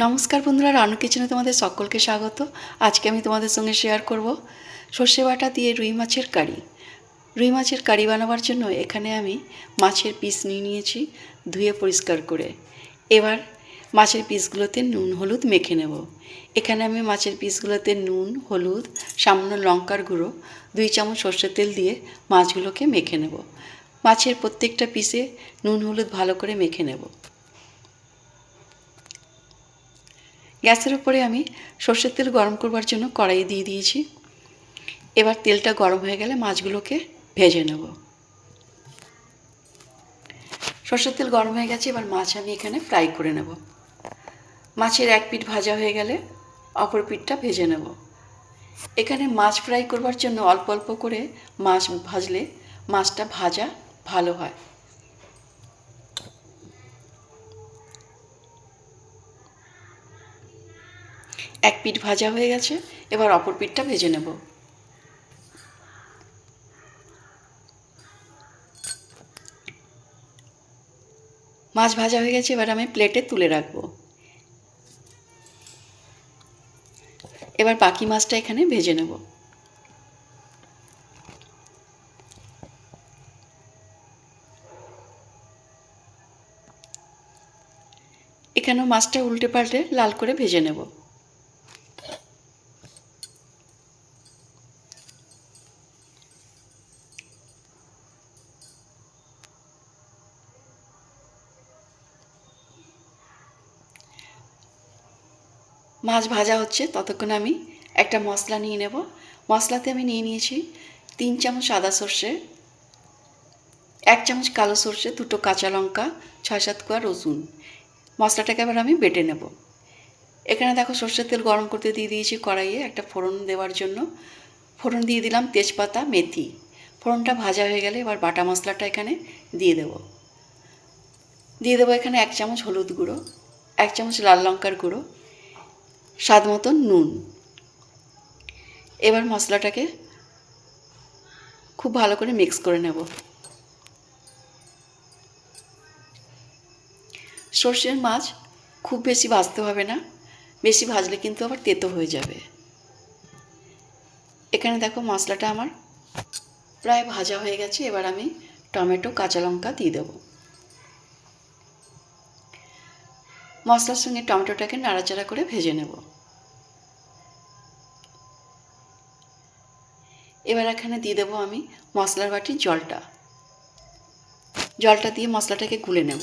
নমস্কার বন্ধুরা, রানু কিচেনে তোমাদের সকলকে স্বাগত। আজকে আমি তোমাদের সঙ্গে শেয়ার করব সর্ষে বাটা দিয়ে রুই মাছের কারি। রুই মাছের কারি বানাবার জন্য এখানে আমি মাছের পিস নিয়ে নিয়েছি, ধুয়ে পরিষ্কার করে। এবার মাছের পিসগুলোতে নুন হলুদ মেখে নেব। এখানে আমি মাছের পিসগুলোতে নুন হলুদ, সামান্য লঙ্কার গুঁড়ো, 2 চামচ সর্ষের তেল দিয়ে মাছগুলোকে মেখে নেব। মাছের প্রত্যেকটা পিসে নুন হলুদ ভালো করে মেখে নেব। গ্যাসের উপরে আমি সর্ষের তেল গরম করবার জন্য কড়াই দিয়ে দিয়েছি। এবার তেলটা গরম হয়ে গেলে মাছগুলোকে ভেজে নেব। সর্ষের তেল গরম হয়ে গেছে, এবার মাছ আমি এখানে ফ্রাই করে নেব। মাছের এক পিঠ ভাজা হয়ে গেলে অপর পিঠটা ভেজে নেব। এখানে মাছ ফ্রাই করবার জন্য অল্প অল্প করে মাছ ভাজলে মাছটা ভাজা ভালো হয়। এক পিঠ ভাজা হয়ে গেছে, এবার অপর পিঠটা ভেজে নেব। মাছ ভাজা হয়ে গেছে, এবার আমি প্লেটে তুলে রাখবো। এবার বাকি মাছটা এখানে ভেজে নেব। এখানেও মাছটা উল্টে পাল্টে লাল করে ভেজে নেব। মাছ ভাজা হচ্ছে ততক্ষণ আমি একটা মশলা নিয়ে নেব। মশলাতে আমি নিয়ে নিয়েছি 3 চামচ সাদা সর্ষে, 1 চামচ কালো সর্ষে, 2টো কাঁচা লঙ্কা, 6-7 কোয়া রসুন। মশলাটাকে এবার আমি বেটে নেব। এখানে দেখো সর্ষের তেল গরম করতে দিয়ে দিয়েছি কড়াইয়ে একটা ফোড়ন দেওয়ার জন্য। ফোড়ন দিয়ে দিলাম তেজপাতা মেথি। ফোড়নটা ভাজা হয়ে গেলে এবার বাটা মশলাটা এখানে দিয়ে দেবো এখানে 1 চামচ হলুদ গুঁড়ো, 1 চামচ লাল লঙ্কার গুঁড়ো, স্বাদ মতন নুন। এবার মশলাটাকে খুব ভালো করে মিক্স করে নেব। সর্ষের মাছ খুব বেশি ভাজতে হবে না, বেশি ভাজলে কিন্তু আবার তেতো হয়ে যাবে। এখানে দেখো মশলাটা আমার প্রায় ভাজা হয়ে গেছে, এবার আমি টমেটো কাঁচা লঙ্কা দিয়ে দেবো। মশলার সঙ্গে টমেটোটাকে নাড়াচাড়া করে ভেজে নেব। এবার এখানে দিয়ে দেবো আমি মশলার বাটির জলটা দিয়ে মশলাটাকে গুলে নেব।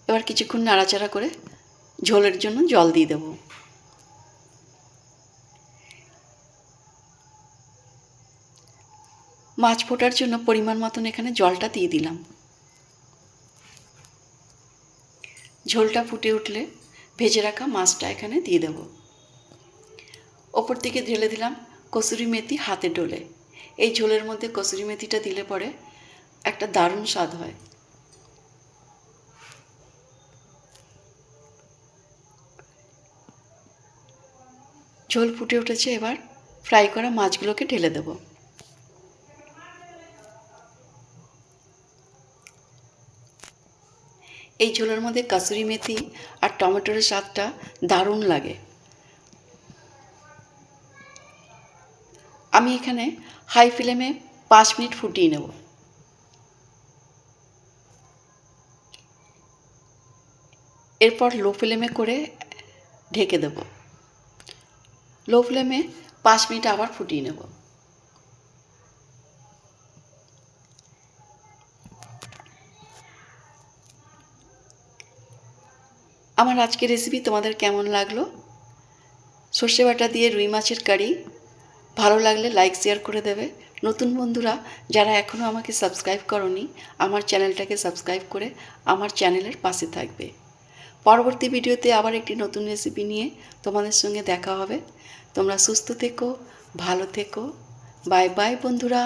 এবার কিছুক্ষণ নাড়াচাড়া করে ঝোলের জন্য জল দিয়ে দেবো। মাছ ফোটার জন্য পরিমাণ মতন এখানে জলটা দিয়ে দিলাম। ঝোলটা ফুটে উঠলে ভেজে রাখা মাছটা এখানে দিয়ে দেব। ওপর থেকে ঢেলে দিলাম কসুরি মেথি হাতে ডলে। এই ঝোলের মধ্যে কসুরি মেথিটা দিলে পরে একটা দারুণ স্বাদ হয়। ঝোল ফুটে উঠেছে, এবার ফ্রাই করা মাছগুলোকে ঢেলে দেব। এই ঝোলের মধ্যে কসুরি মেথি আর টমেটোর স্বাদটা দারুণ লাগে। আমি এখানে হাই ফ্লেমে 5 মিনিট ফুটিয়ে নেব। এরপর লো ফ্লেমে করে ঢেকে দেব। লো ফ্লেমে 5 মিনিট আবার ফুটিয়ে নেব। আমার আজকের রেসিপি তোমাদের কেমন লাগলো? সর্ষে বাটা দিয়ে রুই মাছের কারি ভালো লাগলে লাইক শেয়ার করে দেবে। নতুন বন্ধুরা যারা এখনও আমাকে সাবস্ক্রাইব করোনি, আমার চ্যানেলটাকে সাবস্ক্রাইব করে আমার চ্যানেলের পাশে থাকবে। পরবর্তী ভিডিওতে আবার একটি নতুন রেসিপি নিয়ে তোমাদের সঙ্গে দেখা হবে। তোমরা সুস্থ থেকো, ভালো থেকো। বাই বাই বন্ধুরা।